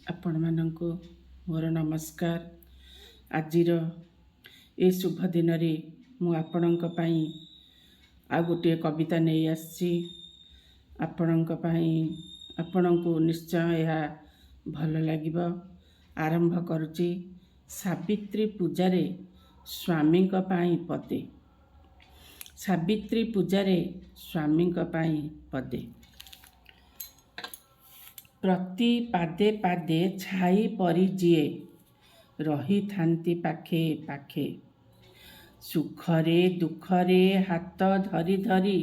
ଆପଣମାନଙ୍କୁ ମୋର ନମସ୍କାର। ଆଜିର ଏ ଶୁଭ ଦିନରେ ମୁଁ ଆପଣଙ୍କ ପାଇଁ ଆଉ ଗୋଟିଏ କବିତା ନେଇ ଆସିଛି। ଆପଣଙ୍କୁ ନିଶ୍ଚୟ ଏହା ଭଲ ଲାଗିବ। ଆରମ୍ଭ କରୁଛି। ସାବିତ୍ରୀ ପୂଜାରେ ସ୍ୱାମୀଙ୍କ ପାଇଁ ପଦେ। ସାବିତ୍ରୀ ପୂଜାରେ ସ୍ୱାମୀଙ୍କ ପାଇଁ ପଦେ। ପ୍ରତି ପାଦେ ପାଦେ ଛାଇ ପରି ଯିଏ ରହିଥାନ୍ତି ପାଖେ ପାଖେ। ସୁଖରେ ଦୁଃଖରେ ହାତ ଧରି ଧରି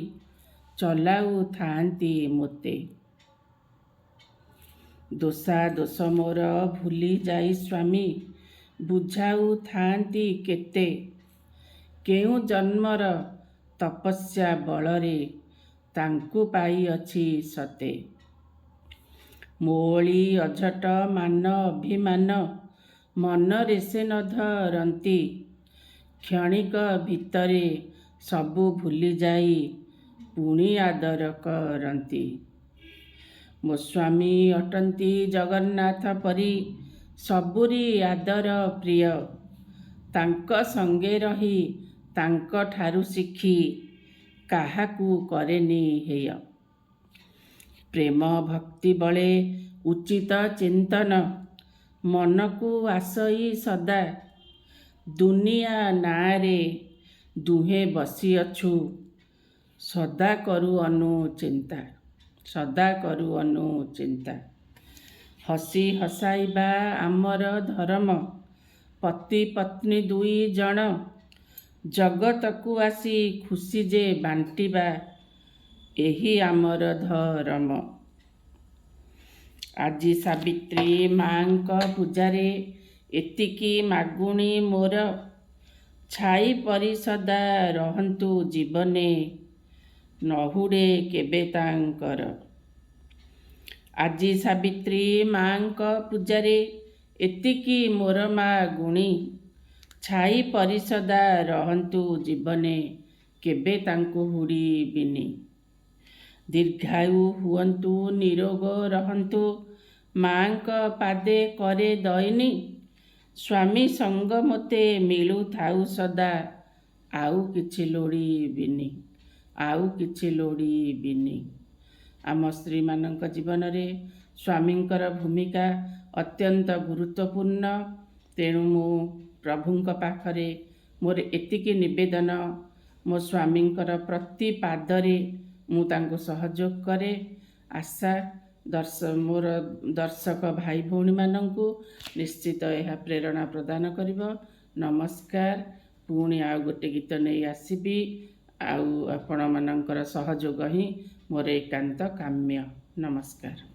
ଚଲାଉଥାନ୍ତି ମୋତେ। ଦୋଷା ଦୋଷ ମୋର ଭୁଲି ଯାଇ ସ୍ୱାମୀ ବୁଝାଉଥାନ୍ତି କେତେ। କେଉଁ ଜନ୍ମର ତପସ୍ୟା ବଳରେ ତାଙ୍କୁ ପାଇଅଛି ସତେ। ମୋଳି ଅଝଟ ମାନ ଅଭିମାନ ମନରେ ସେ ନ ଧରନ୍ତି। କ୍ଷଣିକ ଭିତରେ ସବୁ ଭୁଲି ଯାଇ ପୁଣି ଆଦର କରନ୍ତି। ମୋ ସ୍ୱାମୀ ଅଟନ୍ତି ଜଗନ୍ନାଥ ପରି ସବୁରି ଆଦର ପ୍ରିୟ। ତାଙ୍କ ସଙ୍ଗେ ରହି ତାଙ୍କ ଠାରୁ ଶିଖି କାହାକୁ କରେନି ହେୟ। ପ୍ରେମ ଭକ୍ତି ବଳେ ଉଚିତ ଚିନ୍ତନ ମନକୁ ଆସଇ ସଦା। ଦୁନିଆ ନାଁରେ ଦୁହେଁ ବସିଅଛୁ ସଦା କରୁ ଅନୁଚିନ୍ତା। ହସି ହସାଇବା ଆମର ଧରମ, ପତି ପତ୍ନୀ ଦୁଇ ଜଣ। ଜଗତକୁ ଆସି ଖୁସି ଯେ ବାଣ୍ଟିବା ଏହି ଆମର ଧରମ। ଆଜି ସାବିତ୍ରୀ ମାଙ୍କ ପୂଜାରେ ଏତିକି ମାଗୁଣି ମୋର। ଛାଇ ପରି ସଦା ରହନ୍ତୁ ଜୀବନେ ନହୁଡ଼େ କେବେ ତାଙ୍କର। ଆଜି ସାବିତ୍ରୀ ମାଙ୍କ ପୂଜାରେ ଏତିକି ମୋର ମାଗୁଣି। ଛାଇ ପରି ସଦା ରହନ୍ତୁ ଜୀବନେ କେବେ ତାଙ୍କୁ ହୁଡ଼ିବିନି। ଦୀର୍ଘାୟୁ ହୁଅନ୍ତୁ ନିରୋଗ ରହନ୍ତୁ ମାଙ୍କ ପାଦେ କରେ ଦଇନି। ସ୍ୱାମୀ ସଙ୍ଗ ମୋତେ ମିଳୁଥାଉ ସଦା ଆଉ କିଛି ଲୋଡ଼ିବିନି। ଆମ ସ୍ତ୍ରୀମାନଙ୍କ ଜୀବନରେ ସ୍ୱାମୀଙ୍କର ଭୂମିକା ଅତ୍ୟନ୍ତ ଗୁରୁତ୍ୱପୂର୍ଣ୍ଣ। ତେଣୁ ମୁଁ ପ୍ରଭୁଙ୍କ ପାଖରେ ମୋର ଏତିକି ନିବେଦନ, ମୋ ସ୍ୱାମୀଙ୍କର ପ୍ରତି ପାଦରେ ମୁଁ ତାଙ୍କୁ ସହଯୋଗ କରେ। ଆଶା ମୋର ଦର୍ଶକ ଭାଇ ଭଉଣୀମାନଙ୍କୁ ନିଶ୍ଚିତ ଏହା ପ୍ରେରଣା ପ୍ରଦାନ କରିବ। ନମସ୍କାର। ପୁଣି ଆଉ ଗୋଟେ ଗୀତ ନେଇ ଆସିବି। ଆଉ ଆପଣମାନଙ୍କର ସହଯୋଗ ହିଁ ମୋର ଏକାନ୍ତ କାମ୍ୟ। ନମସ୍କାର।